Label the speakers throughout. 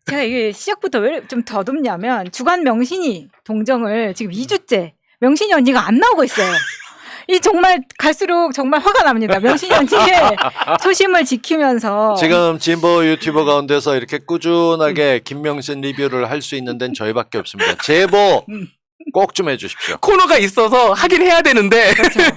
Speaker 1: 제가 이게 시작부터 왜 좀 더듬냐면 주간 명신이 동정을 지금 2주째 명신이 언니가 안 나오고 있어요. 이 정말 갈수록 정말 화가 납니다. 명신이 언니의 초심을 지키면서
Speaker 2: 지금 진보 유튜버 가운데서 이렇게 꾸준하게 김명신 리뷰를 할 수 있는 데는 저희밖에 없습니다. 제보 꼭 좀 해주십시오.
Speaker 3: 코너가 있어서 하긴 해야 되는데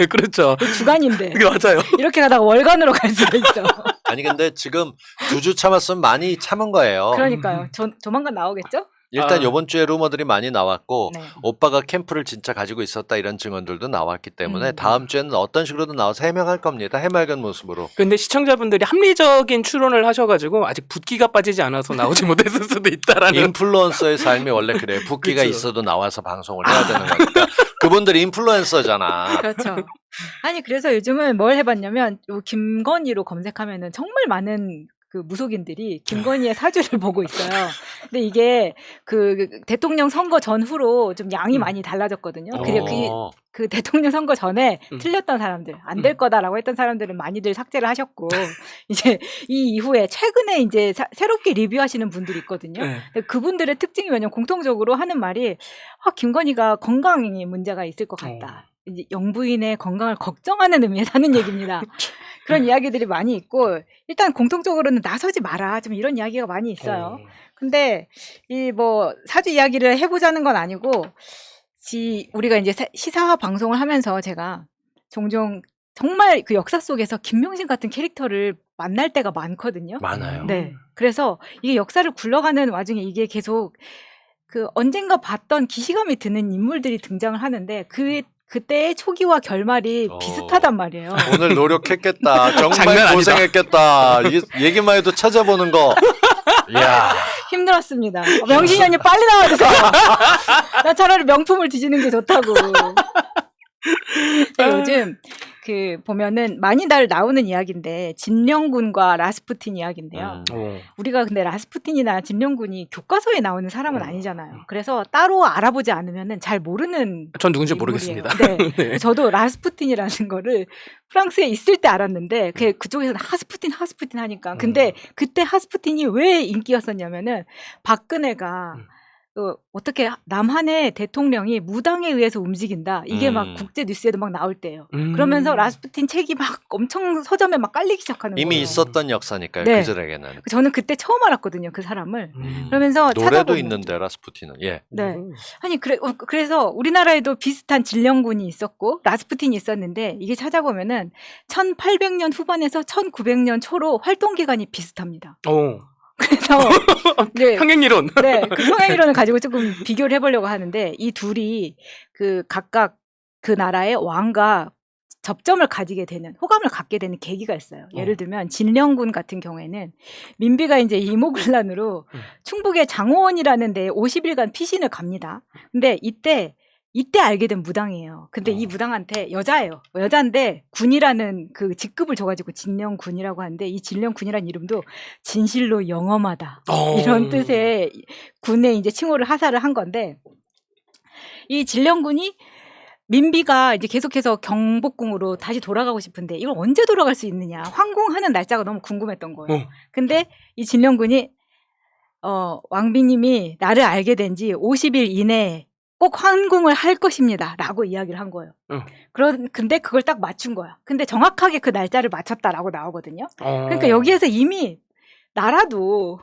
Speaker 3: 그렇죠.
Speaker 1: 주간인데
Speaker 3: 그게 맞아요.
Speaker 1: 이렇게 가다가 월간으로 갈 수도 있어.
Speaker 2: 아니 근데 지금 2주 참았으면 많이 참은 거예요.
Speaker 1: 그러니까요. 조만간 나오겠죠?
Speaker 2: 일단
Speaker 3: 아.
Speaker 2: 이번 주에 루머들이 많이 나왔고
Speaker 1: 네.
Speaker 2: 오빠가 캠프를 진짜 가지고 있었다 이런 증언들도 나왔기 때문에 다음 주에는 어떤 식으로든 나와서 해명할 겁니다. 해맑은 모습으로.
Speaker 3: 근데 시청자분들이 합리적인 추론을 하셔가지고 아직 붓기가 빠지지 않아서 나오지 못했을 수도 있다라는.
Speaker 2: 인플루언서의 삶이 원래 그래요. 붓기가
Speaker 3: 그쵸.
Speaker 2: 있어도 나와서 방송을 해야 되는 거니까. 그분들이 인플루언서잖아.
Speaker 1: 그렇죠. 아니 그래서 요즘은 뭘 해봤냐면 요 김건희로 검색하면은 정말 많은 그 무속인들이 김건희의 사주를 보고 있어요. 근데 이게 그 대통령 선거 전후로 좀 양이 많이 달라졌거든요.
Speaker 2: 어.
Speaker 1: 그 대통령 선거 전에 틀렸던 사람들, 안 될 거다라고 했던 사람들은 많이들 삭제를 하셨고, 이제 이 이후에 최근에 이제 새롭게 리뷰하시는 분들이 있거든요.
Speaker 3: 네.
Speaker 1: 근데 그분들의 특징이 뭐냐면 공통적으로 하는 말이, 김건희가 건강에 문제가 있을 것 같다. 이제 영부인의 건강을 걱정하는 의미에서 하는 얘기입니다. 그런 이야기들이 많이 있고, 일단 공통적으로는 나서지 마라. 좀 이런 이야기가 많이 있어요. 근데 이 뭐 사주 이야기를 해보자는 건 아니고, 우리가 이제 시사 방송을 하면서 제가 종종 정말 그 역사 속에서 김명신 같은 캐릭터를 만날 때가 많거든요.
Speaker 2: 많아요.
Speaker 1: 네. 그래서 이게 역사를 굴러가는 와중에 이게 계속 그 언젠가 봤던 기시감이 드는 인물들이 등장을 하는데 그때의 초기와 결말이 비슷하단 말이에요.
Speaker 2: 오늘 노력했겠다.
Speaker 3: 장난
Speaker 2: 정말
Speaker 3: 아니다.
Speaker 2: 고생했겠다. 얘기만 해도 찾아보는 거. 이야.
Speaker 1: 힘들었습니다. 명신이 언니 빨리 나와주세요. 나 차라리 명품을 뒤지는 게 좋다고. 요즘 그 보면은 많이 나오는 이야기인데 진령군과 라스푸틴 이야기인데요. 우리가 근데 라스푸틴이나 진령군이 교과서에 나오는 사람은 아니잖아요. 그래서 따로 알아보지 않으면은 잘 모르는.
Speaker 3: 전 누군지
Speaker 1: 인물이에요.
Speaker 3: 모르겠습니다.
Speaker 1: 네.
Speaker 3: 네.
Speaker 1: 저도 라스푸틴이라는 거를 프랑스에 있을 때 알았는데 그쪽에서는 하스푸틴 하니까. 근데 그때 하스푸틴이 왜 인기였었냐면은 박근혜가 어떻게 남한의 대통령이 무당에 의해서 움직인다. 이게 막 국제 뉴스에도 막 나올 때예요. 그러면서 라스푸틴 책이 막 엄청 서점에 막 깔리기 시작하는 거예요.
Speaker 2: 이미 있었던 역사니까요.
Speaker 1: 네.
Speaker 2: 그들에게는.
Speaker 1: 저는 그때 처음 알았거든요. 그 사람을. 그러면서
Speaker 2: 노래도
Speaker 1: 찾아보면.
Speaker 2: 있는데 라스푸틴은. 예.
Speaker 1: 네. 아니 그래서 우리나라에도 비슷한 진령군이 있었고 라스푸틴이 있었는데 이게 찾아보면은 1800년 후반에서 1900년 초로 활동 기간이 비슷합니다. 그래서 네,
Speaker 3: 평행이론.
Speaker 1: 네, 그 평행이론을 가지고 조금 비교를 해보려고 하는데 이 둘이 그 각각 그 나라의 왕과 접점을 가지게 되는 호감을 갖게 되는 계기가 있어요. 예를 들면 진령군 같은 경우에는 민비가 이제 이모군란으로 충북의 장호원이라는 데에 50일간 피신을 갑니다. 근데 이때 알게 된 무당이에요. 근데 이 무당한테 여자예요. 여자인데 군이라는 그 직급을 줘가지고 진령군이라고 하는데 이 진령군이라는 이름도 진실로 영험하다 이런 뜻의 군에 이제 칭호를 하사를 한 건데 이 진령군이 민비가 이제 계속해서 경복궁으로 다시 돌아가고 싶은데 이걸 언제 돌아갈 수 있느냐 황궁하는 날짜가 너무 궁금했던 거예요. 근데 이 진령군이 왕비님이 나를 알게 된 지 50일 이내에 꼭 환궁을 할 것입니다. 라고 이야기를 한 거예요. 근데 그걸 딱 맞춘 거야. 근데 정확하게 그 날짜를 맞췄다라고 나오거든요. 그러니까 여기에서 이미 나라도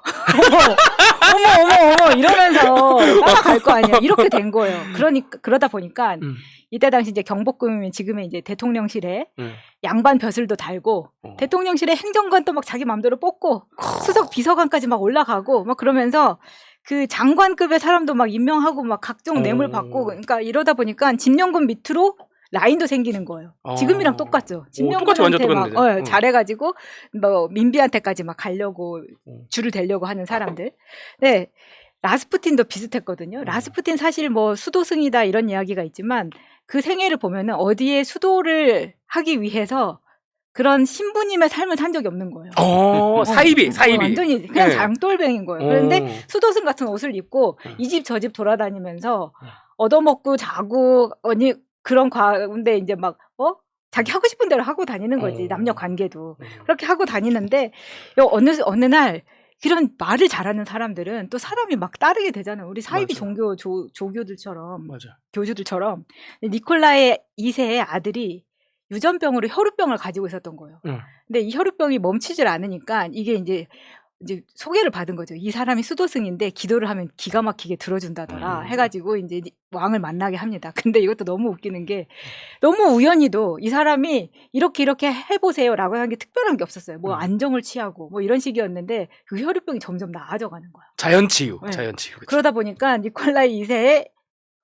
Speaker 1: 어머 이러면서 따라갈 거 아니야. 이렇게 된 거예요. 그러다 보니까 이때 당시 이제 경복궁이면 지금의 이제 대통령실에 양반 벼슬도 달고 대통령실에 행정관도 막 자기 마음대로 뽑고 수석 비서관까지 막 올라가고 막 그러면서 그 장관급의 사람도 막 임명하고 막 각종 뇌물 받고 그러니까 이러다 보니까 진령군 밑으로 라인도 생기는 거예요. 지금이랑 똑같죠. 진령군한테 막 잘해가지고 뭐 민비한테까지 막 가려고 줄을 대려고 하는 사람들. 네, 라스푸틴도 비슷했거든요. 라스푸틴 사실 뭐 수도승이다 이런 이야기가 있지만 그 생애를 보면은 어디에 수도를 하기 위해서 그런 신부님의 삶을 산 적이 없는 거예요.
Speaker 3: 사이비.
Speaker 1: 완전히 그냥 장돌뱅인 거예요. 그런데 수도승 같은 옷을 입고 이 집 저 집 돌아다니면서 얻어먹고 자고 그런 가운데 이제 막 자기 하고 싶은 대로 하고 다니는 거지. 남녀 관계도 그렇게 하고 다니는데 어느 날 이런 말을 잘하는 사람들은 또 사람이 막 따르게 되잖아요. 우리 사이비
Speaker 3: 맞아.
Speaker 1: 종교 조교들처럼
Speaker 3: 맞아.
Speaker 1: 교주들처럼 니콜라이 2세의 아들이 유전병으로 혈우병을 가지고 있었던 거예요.
Speaker 3: 응.
Speaker 1: 근데 이 혈우병이 멈추질 않으니까 이게 이제 소개를 받은 거죠. 이 사람이 수도승인데 기도를 하면 기가 막히게 들어준다더라 해가지고 이제 왕을 만나게 합니다. 근데 이것도 너무 웃기는 게 너무 우연히도 이 사람이 이렇게 해보세요라고 한 게 특별한 게 없었어요. 뭐 안정을 취하고 뭐 이런 식이었는데 그 혈우병이 점점 나아져가는 거야.
Speaker 3: 자연치유.
Speaker 1: 네.
Speaker 3: 자연치유. 그쵸?
Speaker 1: 그러다 보니까 니콜라이 2세의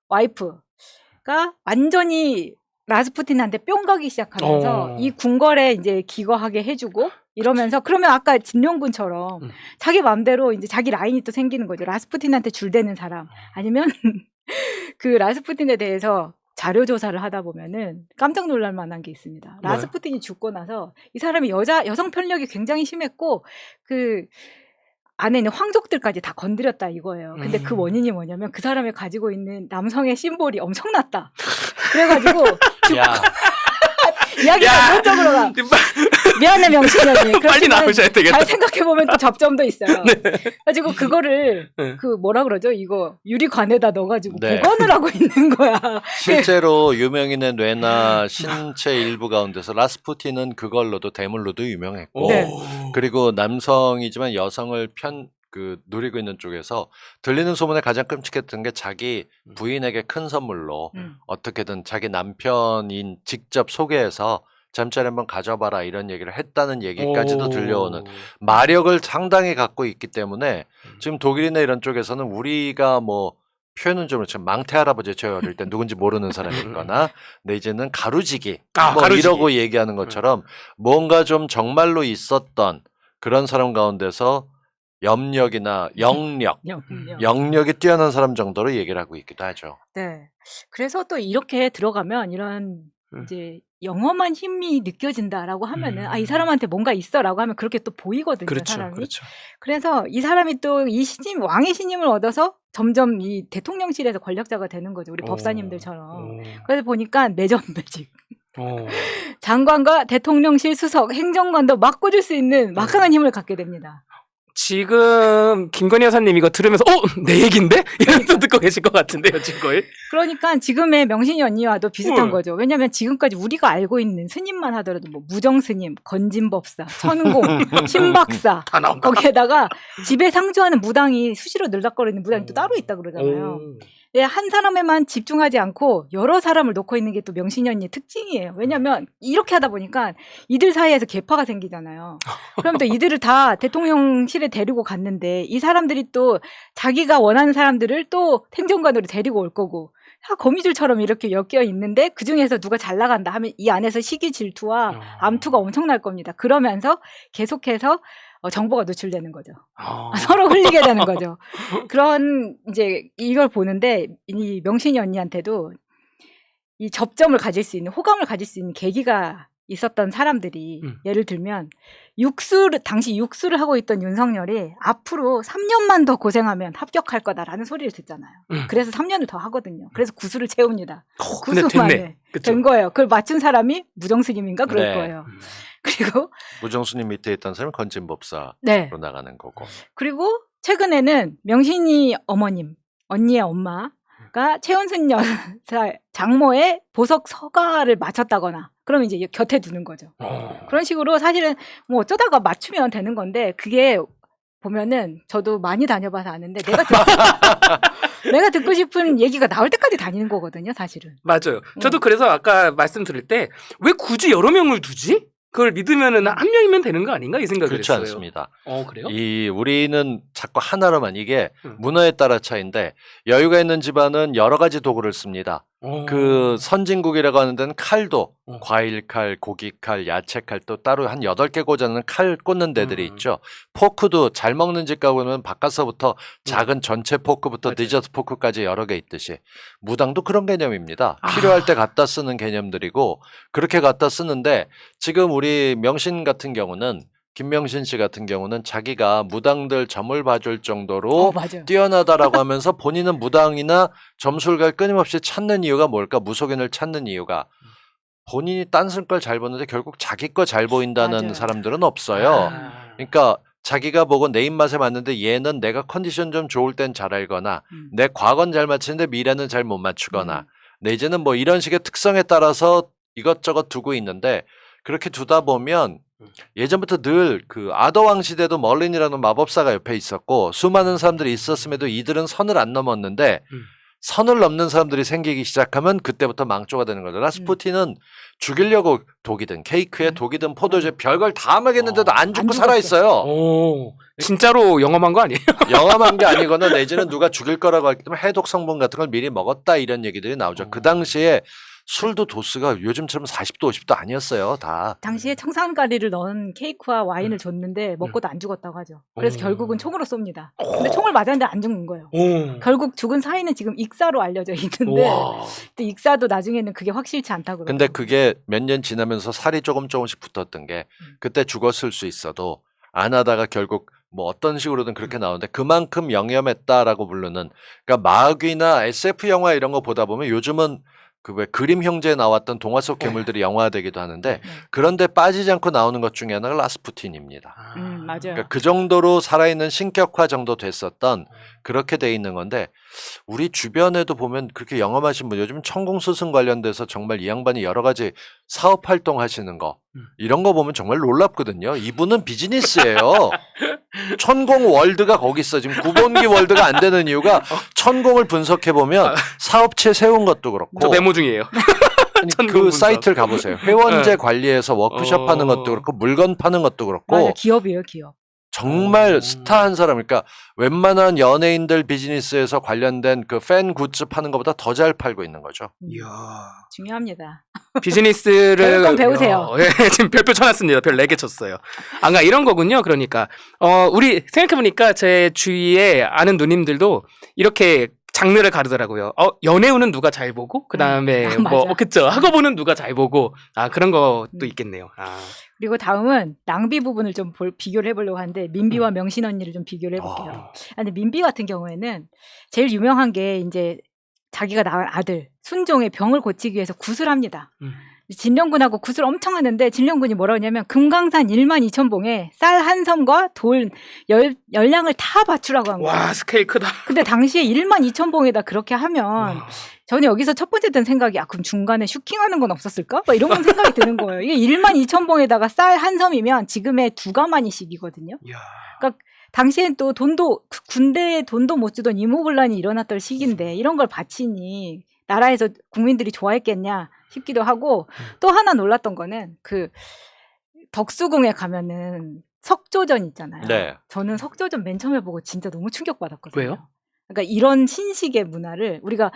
Speaker 1: 와이프가 완전히 라스푸틴한테 뿅 가기 시작하면서 이 궁궐에 이제 기거하게 해주고 이러면서 그러면 아까 진룡군처럼 자기 마음대로 이제 자기 라인이 또 생기는 거죠. 라스푸틴한테 줄대는 사람 아니면 그 라스푸틴에 대해서 자료 조사를 하다 보면은 깜짝 놀랄 만한 게 있습니다. 라스푸틴이 죽고 나서 이 사람이 여성 편력이 굉장히 심했고 그 안에 있는 황족들까지 다 건드렸다 이거예요. 근데 그 원인이 뭐냐면 그 사람이 가지고 있는 남성의 심볼이 엄청났다. 그래가지고
Speaker 2: 야,
Speaker 1: 이야기가 그쪽으로 가. 미안해 명신현이.
Speaker 3: 빨리 나오셔야 되겠다.
Speaker 1: 잘 생각해보면 또 접점도 있어요. 그래가지고 그거를
Speaker 3: 네.
Speaker 1: 그 뭐라 그러죠? 이거 유리관에다 넣어가지고
Speaker 2: 네.
Speaker 1: 보관을 하고 있는 거야.
Speaker 2: 실제로 유명인의 뇌나 신체 일부 가운데서 라스푸틴은 그걸로도 대물로도 유명했고
Speaker 1: 네.
Speaker 2: 그리고 남성이지만 여성을 누리고 있는 쪽에서 들리는 소문에 가장 끔찍했던 게 자기 부인에게 큰 선물로 어떻게든 자기 남편인 직접 소개해서 잠자리 한번 가져봐라 이런 얘기를 했다는 얘기까지도 들려오는 마력을 상당히 갖고 있기 때문에 지금 독일이나 이런 쪽에서는 우리가 뭐 표현은 좀 그렇지만 망태 할아버지 저 어릴 때 누군지 모르는 사람이거나 근데 이제는 가루지기 뭐
Speaker 3: 가루지기.
Speaker 2: 이러고 얘기하는 것처럼 뭔가 좀 정말로 있었던 그런 사람 가운데서 염력이나 영력이 뛰어난 사람 정도로 얘기를 하고 있기도 하죠.
Speaker 1: 네. 그래서 또 이렇게 들어가면 이런 이제 영험한 힘이 느껴진다라고 하면은 이 사람한테 뭔가 있어라고 하면 그렇게 또 보이거든요.
Speaker 3: 그렇죠.
Speaker 1: 사람이.
Speaker 3: 그렇죠.
Speaker 1: 그래서 이 사람이 또 이 왕의 신임을 얻어서 점점 이 대통령실에서 권력자가 되는 거죠. 우리 법사님들처럼. 그래서 보니까 내전매직. 장관과 대통령실 수석, 행정관도 막 꽂을 수 있는 막강한 힘을 갖게 됩니다.
Speaker 3: 지금 김건희 여사님 이거 들으면서 내 얘긴데? 이러면서 듣고 계실 것 같은데요, 지금 거의?
Speaker 1: 그러니까 지금의 명신이 언니와도 비슷한 거죠. 왜냐하면 지금까지 우리가 알고 있는 스님만 하더라도 뭐 무정스님, 건진법사, 천공, 신박사
Speaker 3: 다 나온다.
Speaker 1: 거기에다가 집에 상주하는 무당이 수시로 늘락거리는 무당이 또 따로 있다 그러잖아요. 네, 한 사람에만 집중하지 않고 여러 사람을 놓고 있는 게 또 명신이 언니의 특징이에요. 왜냐하면 이렇게 하다 보니까 이들 사이에서 계파가 생기잖아요. 그럼 또 이들을 다 대통령실에 데리고 갔는데 이 사람들이 또 자기가 원하는 사람들을 또 행정관으로 데리고 올 거고 다 거미줄처럼 이렇게 엮여 있는데 그중에서 누가 잘 나간다 하면 이 안에서 시기 질투와 암투가 엄청날 겁니다. 그러면서 계속해서 정보가 노출되는 거죠. 서로 흘리게 되는 거죠. 그런 이제 이걸 보는데 이 명신이 언니한테도 이 접점을 가질 수 있는 호감을 가질 수 있는 계기가 있었던 사람들이 예를 들면 당시 육수를 하고 있던 윤석열이 앞으로 3년만 더 고생하면 합격할 거다라는 소리를 듣잖아요. 그래서 3년을 더 하거든요. 그래서 구수를 채웁니다.
Speaker 3: 근데
Speaker 1: 구수만에 된 거예요. 그걸 맞춘 사람이 무정스님인가 그럴
Speaker 2: 네.
Speaker 1: 거예요. 그리고
Speaker 2: 무정수님 밑에 있던 사람은 건진법사로
Speaker 1: 네.
Speaker 2: 나가는 거고.
Speaker 1: 그리고 최근에는 명신이 어머님, 언니의 엄마가 최은순 여사 장모의 보석 서가를 맞췄다거나 그러면 이제 곁에 두는 거죠. 그런 식으로 사실은 뭐 어쩌다가 맞추면 되는 건데 그게 보면은 저도 많이 다녀봐서 아는데 내가 듣고 싶은 얘기가 나올 때까지 다니는 거거든요, 사실은.
Speaker 3: 맞아요. 저도 그래서 아까 말씀드릴 때 왜 굳이 여러 명을 두지? 그걸 믿으면은 한 명이면 되는 거 아닌가 이 생각을
Speaker 2: 그렇지
Speaker 3: 했어요.
Speaker 2: 않습니다.
Speaker 3: 그래요?
Speaker 2: 우리는 자꾸 하나로만 이게 문화에 따라 차이인데 여유가 있는 집안은 여러 가지 도구를 씁니다. 그 선진국이라고 하는 데는 칼도 과일칼, 고기칼, 야채칼 또 따로 한 8개 꽂아놓은 칼 꽂는 데들이 있죠. 포크도 잘 먹는 집 가보면 바깥서부터 작은 전체 포크부터
Speaker 3: 맞아요.
Speaker 2: 디저트 포크까지 여러 개 있듯이 무당도 그런 개념입니다. 필요할 때 갖다 쓰는 개념들이고 그렇게 갖다 쓰는데 지금 우리 명신 같은 경우는 김명신 씨 같은 경우는 자기가 무당들 점을 봐줄 정도로
Speaker 1: 맞아요.
Speaker 2: 뛰어나다라고 하면서 본인은 무당이나 점술가를 끊임없이 찾는 이유가 뭘까? 무속인을 찾는 이유가 본인이 딴 쓸 걸 잘 보는데 결국 자기 거 잘 보인다는
Speaker 1: 맞아요.
Speaker 2: 사람들은 없어요. 그러니까 자기가 보고 내 입맛에 맞는데 얘는 내가 컨디션 좀 좋을 땐 잘 알거나 내 과거는 잘 맞추는데 미래는 잘 못 맞추거나 내지는 뭐 이런 식의 특성에 따라서 이것저것 두고 있는데 그렇게 두다 보면 예전부터 늘 그 아더왕 시대도 멀린이라는 마법사가 옆에 있었고 수많은 사람들이 있었음에도 이들은 선을 안 넘었는데 선을 넘는 사람들이 생기기 시작하면 그때부터 망조가 되는 거죠. 라스푸틴은 죽이려고 독이든 케이크에 독이든 포도주에 별걸 다 먹였는데도 안 죽고 살아있어요.
Speaker 3: 오, 진짜로 영험한 거 아니에요?
Speaker 2: 영험한 게 아니거나 내지는 누가 죽일 거라고 했기 때문에 해독 성분 같은 걸 미리 먹었다 이런 얘기들이 나오죠. 그 당시에 술도 도수가 요즘처럼 40도 50도 아니었어요. 다.
Speaker 1: 당시에 청산가리를 넣은 케이크와 와인을 줬는데 먹고도 안 죽었다고 하죠. 그래서 결국은 총으로 쏩니다. 근데 총을 맞았는데 안 죽는 거예요. 결국 죽은 사인은 지금 익사로 알려져 있는데 또 익사도 나중에는 그게 확실치 않다고
Speaker 2: 근데
Speaker 1: 그러더라고요.
Speaker 2: 그게 몇 년 지나면서 살이 조금씩 붙었던 게 그때 죽었을 수 있어도 안 하다가 결국 뭐 어떤 식으로든 그렇게 나오는데 그만큼 영염했다라고 부르는 그러니까 마귀나 SF 영화 이런 거 보다 보면 요즘은 그 왜 그림 형제에 나왔던 동화 속 괴물들이 영화되기도 하는데 그런데 빠지지 않고 나오는 것 중에 하나가 라스푸틴입니다.
Speaker 1: 맞아요.
Speaker 2: 그러니까 그 정도로 살아있는 신격화 정도 됐었던 그렇게 돼 있는 건데 우리 주변에도 보면 그렇게 영험하신 분 요즘 천공스승 관련돼서 정말 이 양반이 여러 가지 사업 활동하시는 거 이런 거 보면 정말 놀랍거든요. 이분은 비즈니스예요. 천공 월드가 거기 있어. 지금 구본기 월드가 안 되는 이유가 천공을 분석해 보면 사업체 세운 것도 그렇고
Speaker 3: 저 메모 중이에요.
Speaker 2: 그
Speaker 3: 분석.
Speaker 2: 사이트를 가보세요. 회원제 관리해서 워크숍 하는 것도 그렇고 물건 파는 것도 그렇고
Speaker 1: 맞아, 기업이에요, 기업.
Speaker 2: 정말 스타한 사람, 그러니까 웬만한 연예인들 비즈니스에서 관련된 그 팬 굿즈 파는 것보다 더 잘 팔고 있는 거죠.
Speaker 3: 이야.
Speaker 1: 중요합니다.
Speaker 3: 비즈니스를
Speaker 1: 배울 건 배우세요.
Speaker 3: 예, 지금 별표 쳐놨습니다. 별 4개 쳤어요. 아까 이런 거군요. 그러니까 우리 생각해보니까 제 주위에 아는 누님들도 이렇게 장르를 가르더라고요. 연애운은 누가 잘 보고 그 다음에 뭐
Speaker 1: 맞아.
Speaker 3: 그쵸 학업운은 누가 잘 보고 그런 것도 있겠네요.
Speaker 1: 그리고 다음은 낭비 부분을 좀 비교를 해보려고 하는데 민비와 명신 언니를 좀 비교를 해볼게요. 근데 민비 같은 경우에는 제일 유명한 게 이제 자기가 낳은 아들 순종의 병을 고치기 위해서 굿을 합니다. 진령군하고 굿을 엄청 하는데 진령군이 뭐라고 하냐면 금강산 12,000봉에 쌀 한 섬과 돌 10량을 다 바치라고 한 거예요.
Speaker 3: 와 스케일 크다.
Speaker 1: 근데 당시에 12,000봉에다 그렇게 하면 저는 여기서 첫 번째 든 생각이 그럼 중간에 슈킹하는 건 없었을까? 막 이런 생각이 드는 거예요. 이게 12,000봉에다가 쌀 한 섬이면 지금의 2가마니씩이거든요. 그러니까 당시엔 또 군대에 돈도 못 주던 이모군란이 일어났던 시기인데 이런 걸 바치니 나라에서 국민들이 좋아했겠냐 싶기도 하고 또 하나 놀랐던 거는 그 덕수궁에 가면은 석조전 있잖아요.
Speaker 2: 네.
Speaker 1: 저는 석조전 맨 처음에 보고 진짜 너무 충격받았거든요.
Speaker 3: 왜요?
Speaker 1: 그러니까 이런 신식의 문화를 우리가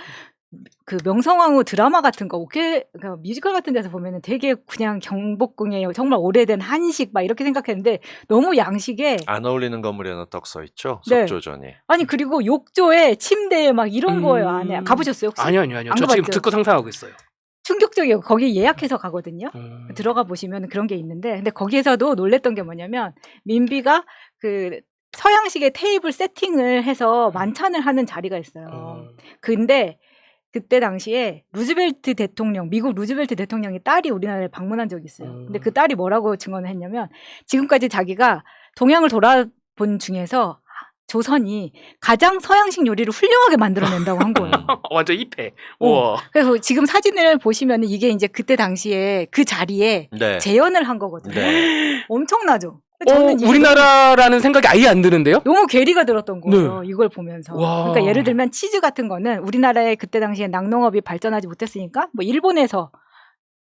Speaker 1: 그 명성황후 드라마 같은 거 그러니까 뮤지컬 같은 데서 보면은 되게 그냥 경복궁에 정말 오래된 한식 막 이렇게 생각했는데 너무 양식에
Speaker 2: 안 어울리는 건물이 하나 떡 써 있죠.
Speaker 1: 네.
Speaker 2: 석조전이.
Speaker 1: 아니 그리고 욕조에 침대에 막 이런 거예요 안에 가보셨어요 혹시?
Speaker 3: 아니요.
Speaker 1: 안
Speaker 3: 저 지금
Speaker 1: 가봤죠?
Speaker 3: 듣고 상상하고 있어요.
Speaker 1: 충격적이에요. 거기 예약해서 가거든요. 들어가 보시면 그런 게 있는데 근데 거기에서도 놀랬던 게 뭐냐면 민비가 그 서양식의 테이블 세팅을 해서 만찬을 하는 자리가 있어요. 근데 그때 당시에 루즈벨트 대통령, 미국 루즈벨트 대통령이 딸이 우리나라에 방문한 적이 있어요. 근데 그 딸이 뭐라고 증언을 했냐면 지금까지 자기가 동양을 돌아본 중에서 조선이 가장 서양식 요리를 훌륭하게 만들어낸다고 한 거예요.
Speaker 3: 완전 힙해. 우와.
Speaker 1: 그래서 지금 사진을 보시면 이게 이제 그때 당시에 그 자리에
Speaker 2: 네.
Speaker 1: 재현을 한 거거든요.
Speaker 2: 네.
Speaker 1: 엄청나죠? 저는 이게
Speaker 3: 우리나라라는 생각이 아예 안 드는데요?
Speaker 1: 너무 괴리가 들었던 거예요. 이걸 보면서.
Speaker 3: 와.
Speaker 1: 그러니까 예를 들면 치즈 같은 거는 우리나라에 그때 당시에 낙농업이 발전하지 못했으니까 뭐 일본에서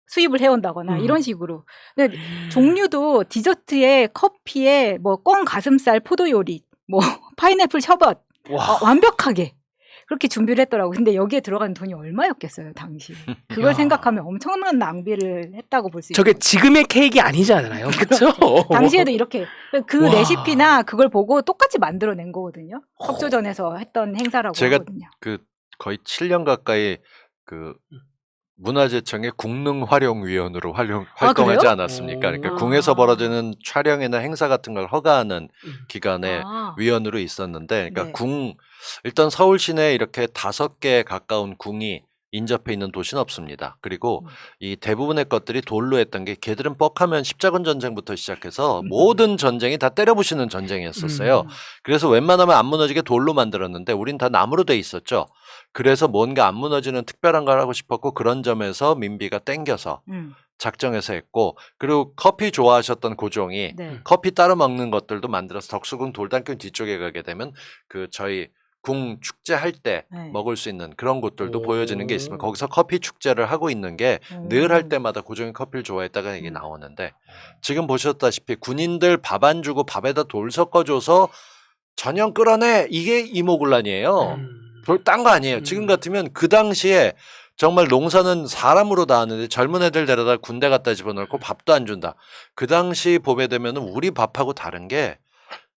Speaker 1: 수입을 해온다거나 이런 식으로. 근데 종류도 디저트에 커피에 뭐 꿩 가슴살 포도 요리, 뭐 파인애플 셔벗 완벽하게 그렇게 준비를 했더라고요. 근데 여기에 들어간 돈이 얼마였겠어요, 당시. 그걸 생각하면 엄청난 낭비를 했다고 볼 수 있어요.
Speaker 3: 저게 지금의 케이크 아니잖아요. 그렇죠?
Speaker 1: 당시에도 이렇게 그
Speaker 3: 와.
Speaker 1: 레시피나 그걸 보고 똑같이 만들어낸 거거든요. 석조전에서 했던 행사라고
Speaker 2: 제가
Speaker 1: 하거든요.
Speaker 2: 그 거의 7년 가까이 그 문화재청의 국능활용위원으로 활동하지
Speaker 1: 그래요?
Speaker 2: 않았습니까? 그러니까
Speaker 1: 아.
Speaker 2: 궁에서 벌어지는 촬영이나 행사 같은 걸 허가하는 기관의 위원으로 있었는데, 그러니까
Speaker 1: 네.
Speaker 2: 일단 서울 시내에 이렇게 5개에 가까운 궁이 인접해 있는 도시는 없습니다. 그리고 이 대부분의 것들이 돌로 했던 게 걔들은 뻑하면 십자군 전쟁부터 시작해서 모든 전쟁이 다 때려부시는 전쟁이었었어요. 그래서 웬만하면 안 무너지게 돌로 만들었는데 우린 다 나무로 돼 있었죠. 그래서 뭔가 안 무너지는 특별한 걸 하고 싶었고 그런 점에서 민비가 땡겨서 작정해서 했고 그리고 커피 좋아하셨던 고종이
Speaker 1: 네.
Speaker 2: 커피 따로 먹는 것들도 만들어서 덕수궁 돌담길 뒤쪽에 가게 되면 그 저희 궁 축제할 때
Speaker 1: 네.
Speaker 2: 먹을 수 있는 그런 곳들도
Speaker 3: 오.
Speaker 2: 보여지는 게 있으면 거기서 커피 축제를 하고 있는 게 늘 할 때마다 고종이 커피를 좋아했다가 이게 나오는데 지금 보셨다시피 군인들 밥 안 주고 밥에다 돌 섞어줘서 전형 끌어내 이게 이모군란이에요. 딴 거 아니에요. 지금 같으면 그 당시에 정말 농사는 사람으로 다 하는데 젊은 애들 데려다 군대 갖다 집어넣고 밥도 안 준다. 그 당시 보게 되면 우리 밥하고 다른 게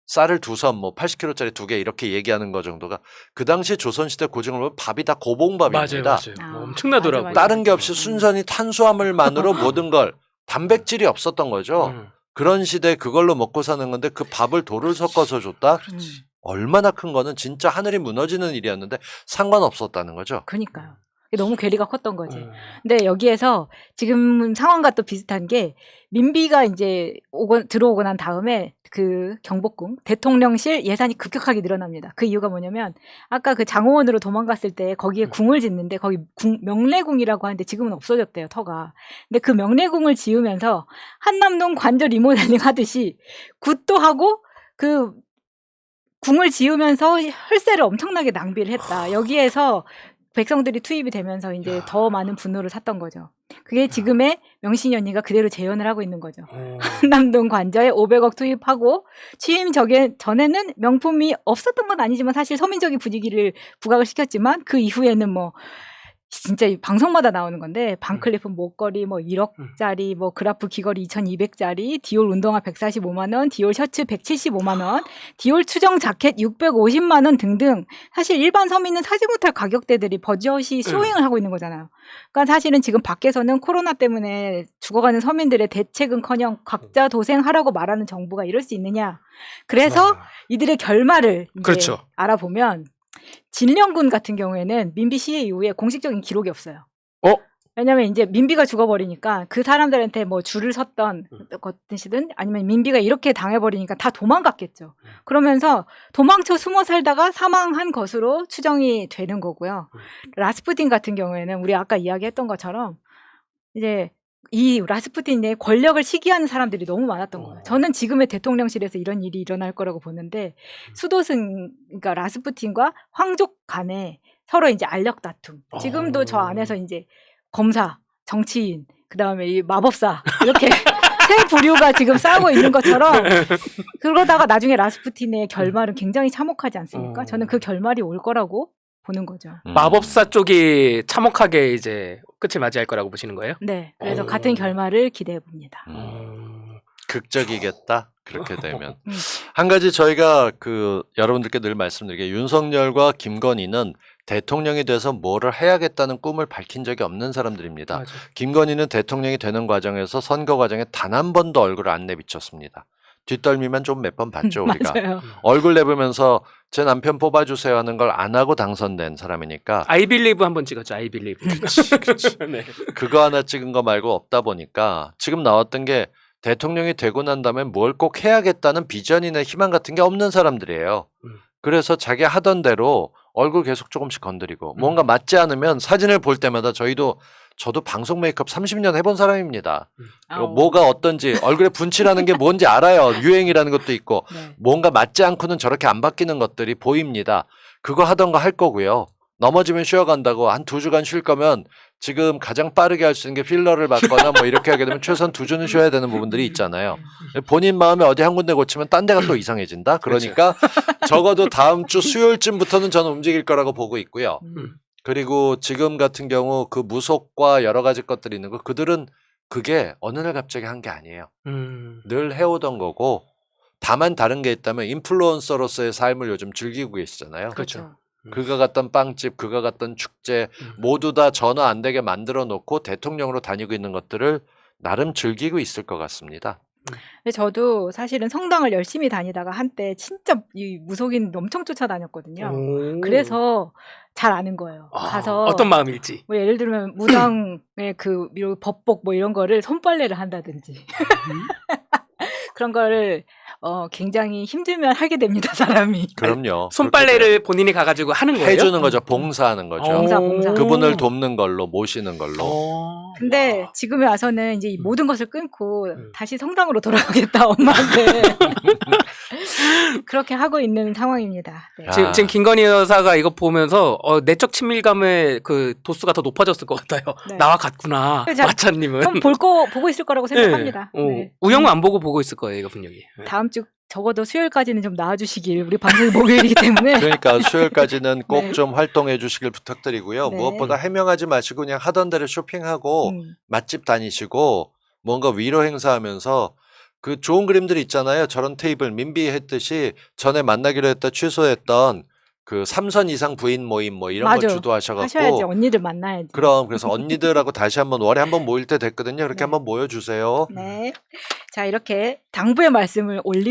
Speaker 2: 쌀을 2선 뭐 80kg짜리 2개 이렇게 얘기하는 거 정도가 그 당시 조선시대 고증을 보면 밥이 다 고봉밥입니다.
Speaker 3: 맞아요. 뭐 엄청나더라고요.
Speaker 1: 맞아.
Speaker 2: 다른 게 없이 순전히 탄수화물만으로 모든 걸 단백질이 없었던 거죠. 그런 시대에 그걸로 먹고 사는 건데 그 밥을 돌을 섞어서 줬다? 얼마나 큰 거는 진짜 하늘이 무너지는 일이었는데 상관없었다는 거죠.
Speaker 1: 그러니까요. 너무 괴리가 컸던 거지. 근데 여기에서 지금 상황과 또 비슷한 게 민비가 이제 들어오고 난 다음에 그 경복궁 대통령실 예산이 급격하게 늘어납니다. 그 이유가 뭐냐면 아까 그 장호원으로 도망갔을 때 거기에 궁을 짓는데 거기 명례궁이라고 하는데 지금은 없어졌대요, 터가. 근데 그 명례궁을 지으면서 한남동 관저 리모델링 하듯이 굿도 하고 그 궁을 지으면서 혈세를 엄청나게 낭비를 했다. 여기에서 백성들이 투입이 되면서 이제 더 많은 분노를 샀던 거죠. 그게 지금의 명신이 언니가 그대로 재현을 하고 있는 거죠. 한남동 관저에 500억 투입하고 취임 전에는 명품이 없었던 건 아니지만 사실 서민적인 분위기를 부각을 시켰지만 그 이후에는 뭐 진짜 이 방송마다 나오는 건데 반클리프 목걸이 뭐 1억짜리 뭐 그라프 귀걸이 2,200짜리 디올 운동화 145만 원, 디올 셔츠 175만 원, 디올 추정 자켓 650만 원 등등 사실 일반 서민은 사지 못할 가격대들이 버젓이 쇼잉을 하고 있는 거잖아요. 그러니까 사실은 지금 밖에서는 코로나 때문에 죽어가는 서민들의 대책은커녕 각자 도생하라고 말하는 정부가 이럴 수 있느냐. 그래서 이들의 결말을 이제
Speaker 3: 그렇죠.
Speaker 1: 알아보면 진령군 같은 경우에는 민비 시해 이후에 공식적인 기록이 없어요. 왜냐면 이제 민비가 죽어버리니까 그 사람들한테 뭐 줄을 섰던 것이든 아니면 민비가 이렇게 당해버리니까 다 도망갔겠죠. 그러면서 도망쳐 숨어 살다가 사망한 것으로 추정이 되는 거고요. 라스푸틴 같은 경우에는 우리 아까 이야기했던 것처럼 이제 이 라스푸틴의 권력을 시기하는 사람들이 너무 많았던 거예요. 저는 지금의 대통령실에서 이런 일이 일어날 거라고 보는데 수도승, 그러니까 라스푸틴과 황족 간에 서로 이제 알력 다툼. 지금도 저 안에서 이제 검사, 정치인, 그 다음에 이 마법사 이렇게 세 부류가 지금 싸우고 있는 것처럼 그러다가 나중에 라스푸틴의 결말은 굉장히 참혹하지 않습니까? 저는 그 결말이 올 거라고 보는 거죠.
Speaker 3: 마법사 쪽이 참혹하게 이제 끝을 맞이할 거라고 보시는 거예요?
Speaker 1: 네. 그래서 같은 결말을 기대해 봅니다.
Speaker 2: 극적이겠다. 그렇게 되면. 한 가지 저희가 그 여러분들께 늘 말씀드리게 윤석열과 김건희는 대통령이 돼서 뭐를 해야겠다는 꿈을 밝힌 적이 없는 사람들입니다.
Speaker 3: 맞아.
Speaker 2: 김건희는 대통령이 되는 과정에서 선거 과정에 단 한 번도 얼굴을 안 내비쳤습니다. 뒷덜미만 좀 몇 번 봤죠, 우리가.
Speaker 1: 맞아요.
Speaker 2: 얼굴 내보면서 제 남편 뽑아주세요 하는 걸 안 하고 당선된 사람이니까
Speaker 3: I believe 한번 찍었죠. I believe. 네.
Speaker 2: 그거 하나 찍은 거 말고 없다 보니까 지금 나왔던 게 대통령이 되고 난 다음에 뭘 꼭 해야겠다는 비전이나 희망 같은 게 없는 사람들이에요. 그래서 자기 하던 대로 얼굴 계속 조금씩 건드리고 뭔가 맞지 않으면 사진을 볼 때마다 저도 방송 메이크업 30년 해본 사람입니다. 뭐가 어떤지 얼굴에 분칠하는 게 뭔지 알아요. 유행이라는 것도 있고
Speaker 1: 네.
Speaker 2: 뭔가 맞지 않고는 저렇게 안 바뀌는 것들이 보입니다. 그거 하던 거 할 거고요. 넘어지면 쉬어간다고 한 2주간 쉴 거면 지금 가장 빠르게 할 수 있는 게 필러를 받거나 뭐 이렇게 하게 되면 최소한 2주는 쉬어야 되는 부분들이 있잖아요. 본인 마음에 어디 한 군데 고치면 딴 데가 또 이상해진다. 그러니까 적어도 다음 주 수요일쯤부터는 저는 움직일 거라고 보고 있고요. 그리고 지금 같은 경우 그 무속과 여러 가지 것들이 있는 거 그들은 그게 어느 날 갑자기 한 게 아니에요. 늘 해오던 거고 다만 다른 게 있다면 인플루언서로서의 삶을 요즘 즐기고 계시잖아요.
Speaker 3: 그렇죠.
Speaker 2: 그가 갔던 빵집, 그가 갔던 축제 모두 다 전화 안 되게 만들어 놓고 대통령으로 다니고 있는 것들을 나름 즐기고 있을 것 같습니다.
Speaker 1: 근데 저도 사실은 성당을 열심히 다니다가 한때 진짜 이 무속인 엄청 쫓아다녔거든요.
Speaker 3: 오.
Speaker 1: 그래서 잘 아는 거예요.
Speaker 3: 아,
Speaker 1: 가서
Speaker 3: 어떤 마음일지.
Speaker 1: 뭐 예를 들면 무당의 그 법복 뭐 이런 거를 손빨래를 한다든지 그런 거를 굉장히 힘들면 하게 됩니다, 사람이.
Speaker 2: 그럼요.
Speaker 3: 손빨래를 본인이 가가지고 하는 거예요?
Speaker 2: 해주는 거죠. 봉사하는 거죠.
Speaker 1: 봉사.
Speaker 2: 그분을 돕는 걸로 모시는 걸로.
Speaker 1: 근데
Speaker 3: 와.
Speaker 1: 지금에 와서는 이제 이 모든 것을 끊고
Speaker 3: 음.
Speaker 1: 다시 성당으로 돌아가겠다, 엄마한테. 그렇게 하고 있는 상황입니다. 네.
Speaker 2: 야.
Speaker 3: 지금 김건희 여사가 이거 보면서 내적 친밀감의 그 도수가 더 높아졌을 것 같아요.
Speaker 1: 네.
Speaker 3: 나와 같구나.
Speaker 1: 자,
Speaker 3: 마차님은.
Speaker 1: 그럼 보고 있을 거라고 생각합니다.
Speaker 3: 네.
Speaker 1: 네.
Speaker 3: 우영우 안 보고 보고 있을 거예요, 이거 분명히. 네.
Speaker 1: 다음 주 적어도 수요일까지는 좀 나와주시길. 우리 방송이 목요일이기 때문에.
Speaker 2: 그러니까 수요일까지는 꼭
Speaker 1: 네.
Speaker 2: 좀 활동해 주시길 부탁드리고요.
Speaker 1: 네.
Speaker 2: 무엇보다 해명하지 마시고 그냥 하던 대로 쇼핑하고 맛집 다니시고 뭔가 위로 행사하면서 그 좋은 그림들 있잖아요. 저런 테이블 민비 했듯이 전에 만나기로 했다 취소했던 그 3선 이상 부인 모임 뭐 이런
Speaker 1: 맞아.
Speaker 2: 거 주도하셔갖고
Speaker 1: 하셔야지. 언니들 만나야지.
Speaker 2: 그래서 언니들하고 다시 한번 월에 한번 모일 때 됐거든요. 그렇게
Speaker 1: 네.
Speaker 2: 한번 모여주세요.
Speaker 1: 네. 자, 이렇게 당부의 말씀을 올립니다.